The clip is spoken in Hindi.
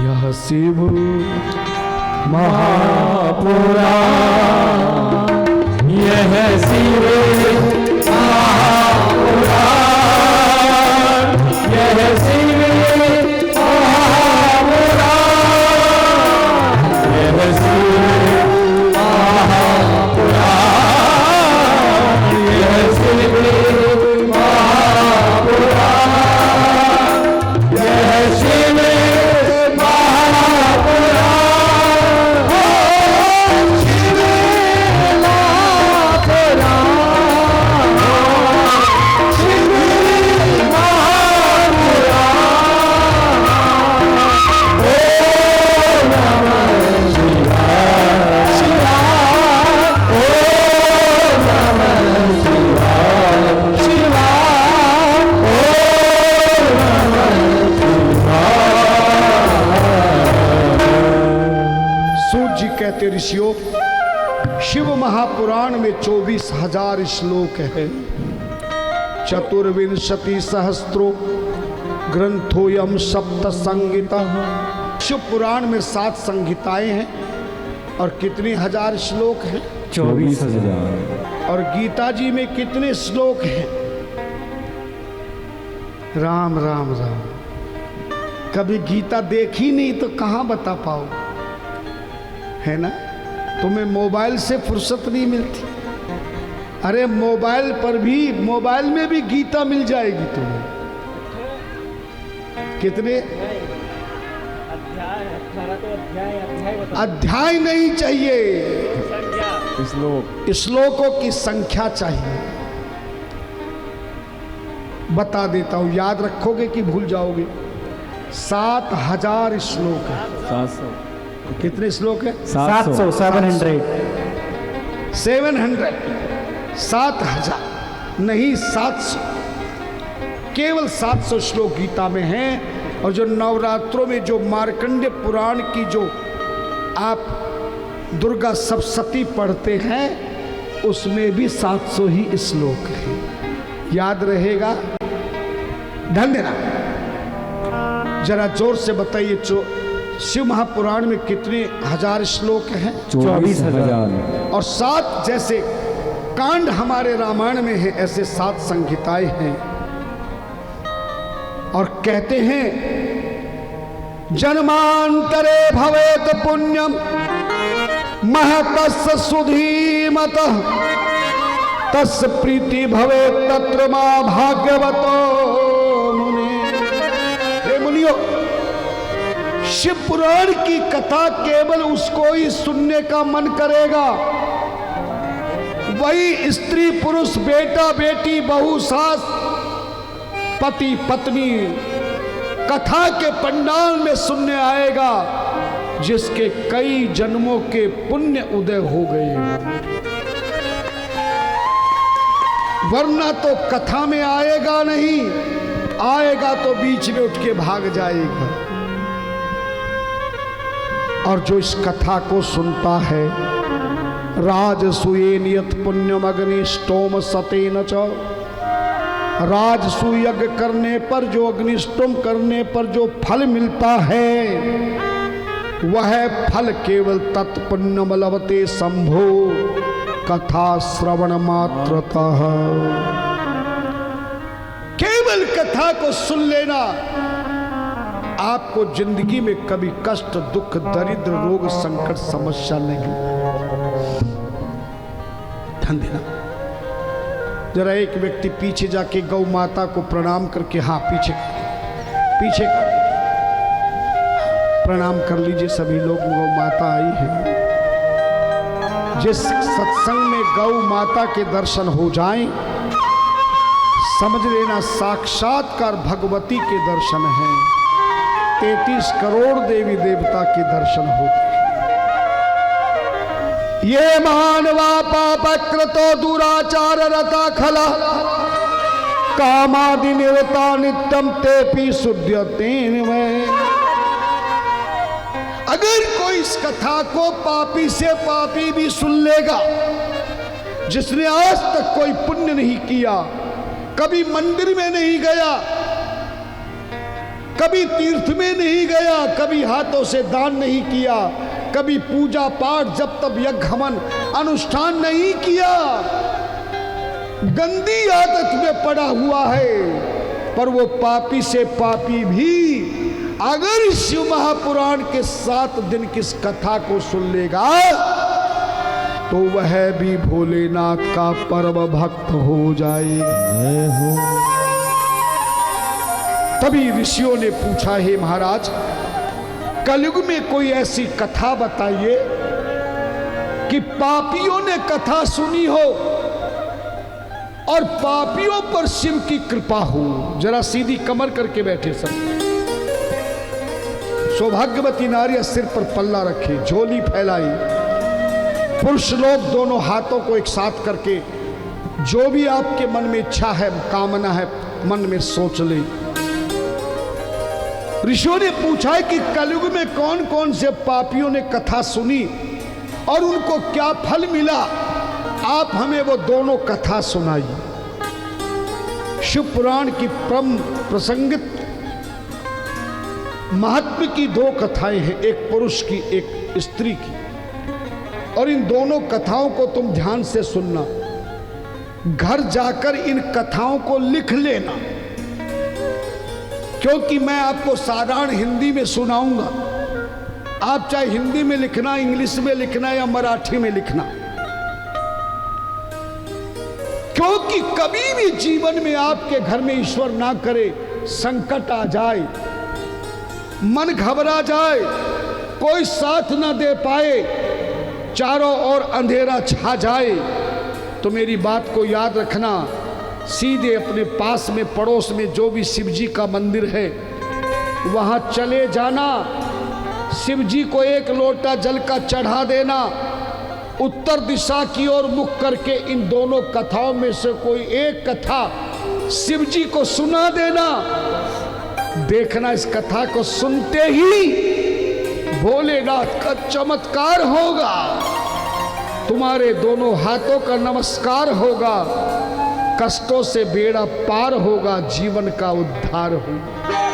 यह शिव महापुराण, यह शिव महापुराण, यह शिव महापुराण, यह शिव महापुराण, यह शिव महापुराण, यह शिव ऋषियों, शिव महापुराण में 24,000 श्लोक है। चतुर्विंशति सहस्रो ग्रंथोयम सप्त संहिता। शिव पुराण में 7 संहिताएं हैं और कितने हजार श्लोक हैं? 24,000। और गीता जी में कितने श्लोक हैं? राम राम राम। कभी गीता देखी नहीं तो कहां बता पाओ, है ना? तुम्हें मोबाइल से फुर्सत नहीं मिलती। अरे मोबाइल पर भी, मोबाइल में भी गीता मिल जाएगी तुम्हें। कितने अध्याय नहीं चाहिए, श्लोकों की संख्या चाहिए। बता देता हूं, याद रखोगे कि भूल जाओगे? 7,000 श्लोक है। 700। कितने श्लोक है? 700। 700। 7,000 नहीं, 700। केवल 700 श्लोक गीता में हैं। और जो नवरात्रों में जो मार्कंडेय पुराण की जो आप दुर्गा सप्तशती पढ़ते हैं, उसमें भी 700 ही श्लोक है। याद रहेगा? धन्यवाद। जरा जोर से बताइए, शिव महापुराण में कितने हजार श्लोक हैं? 24,000। और 7 जैसे कांड हमारे रामायण में है, ऐसे 7 संहिताएं हैं। और कहते हैं, जन्मांतरे भवेत पुण्यम महतस्य सुधीमतः तस्य प्रीति भवेत तत्र मां भाग्यवतो मुने। हे मुनियो, शिव पुराण की कथा केवल उसको ही सुनने का मन करेगा। वही स्त्री पुरुष, बेटा बेटी, बहू सास, पति पत्नी कथा के पंडाल में सुनने आएगा, जिसके कई जन्मों के पुण्य उदय हो गए। वरना तो कथा में आएगा नहीं, आएगा तो बीच में उठ के भाग जाएगा। और जो इस कथा को सुनता है, राजसूये नियत पुण्यम अग्निष्टोम सतेन च। राजसूय यज्ञ करने पर, जो अग्निष्टोम करने पर जो फल मिलता है, वह फल केवल तत्पुण्यम लभते शंभो कथा श्रवण मात्रतः। केवल कथा को सुन लेना, आपको जिंदगी में कभी कष्ट, दुख, दरिद्र, रोग, संकट, समस्या नहीं। ध्यान देना। जरा एक व्यक्ति पीछे जाके गौ माता को प्रणाम करके, हाँ पीछे पीछे प्रणाम कर लीजिए। सभी लोग, गौ माता आई है। जिस सत्संग में गौ माता के दर्शन हो जाएं, समझ लेना साक्षात्कार भगवती के दर्शन हैं। 33 करोड़ देवी देवता के दर्शन होते हैं। ये मानवा पापकृतो दुराचार रता खला कामादि निरता नित्यम तेपि शुद्ध्यतेन में। अगर कोई इस कथा को पापी से पापी भी सुन लेगा, जिसने आज तक कोई पुण्य नहीं किया, कभी मंदिर में नहीं गया, कभी तीर्थ में नहीं गया, कभी हाथों से दान नहीं किया, कभी पूजा पाठ जब तब यज्ञ हवन अनुष्ठान नहीं किया, गंदी आदत में पड़ा हुआ है। पर वो पापी से पापी भी अगर शिव महापुराण के 7 दिन की इस कथा को सुन लेगा तो वह भी भोलेनाथ का परम भक्त हो जाएगा। तभी ऋषियों ने पूछा, हे महाराज, कलयुग में कोई ऐसी कथा बताइए कि पापियों ने कथा सुनी हो और पापियों पर शिव की कृपा हो। जरा सीधी कमर करके बैठे सब। सौभाग्यवती नारी सिर पर पल्ला रखे, झोली फैलाई, पुरुष लोग दोनों हाथों को एक साथ करके जो भी आपके मन में इच्छा है, कामना है, मन में सोच ले। ऋषियों ने पूछा है कि कलयुग में कौन कौन से पापियों ने कथा सुनी और उनको क्या फल मिला, आप हमें वो दोनों कथा सुनाइए। शिव पुराण की परम प्रसंगित महात्म की 2 कथाएं हैं, एक पुरुष की एक स्त्री की, और इन दोनों कथाओं को तुम ध्यान से सुनना, घर जाकर इन कथाओं को लिख लेना, क्योंकि मैं आपको साधारण हिंदी में सुनाऊंगा। आप चाहे हिंदी में लिखना, इंग्लिश में लिखना या मराठी में लिखना, क्योंकि कभी भी जीवन में आपके घर में ईश्वर ना करे संकट आ जाए, मन घबरा जाए, कोई साथ ना दे पाए, चारों ओर अंधेरा छा जाए, तो मेरी बात को याद रखना, सीधे अपने पास में पड़ोस में जो भी शिव जी का मंदिर है वहां चले जाना, शिव जी को 1 लोटा जल का चढ़ा देना, उत्तर दिशा की ओर मुख करके इन दोनों कथाओं में से कोई एक कथा शिव जी को सुना देना। देखना, इस कथा को सुनते ही भोलेनाथ का चमत्कार होगा, तुम्हारे दोनों हाथों का नमस्कार होगा, कष्टों से बेड़ा पार होगा, जीवन का उद्धार होगा।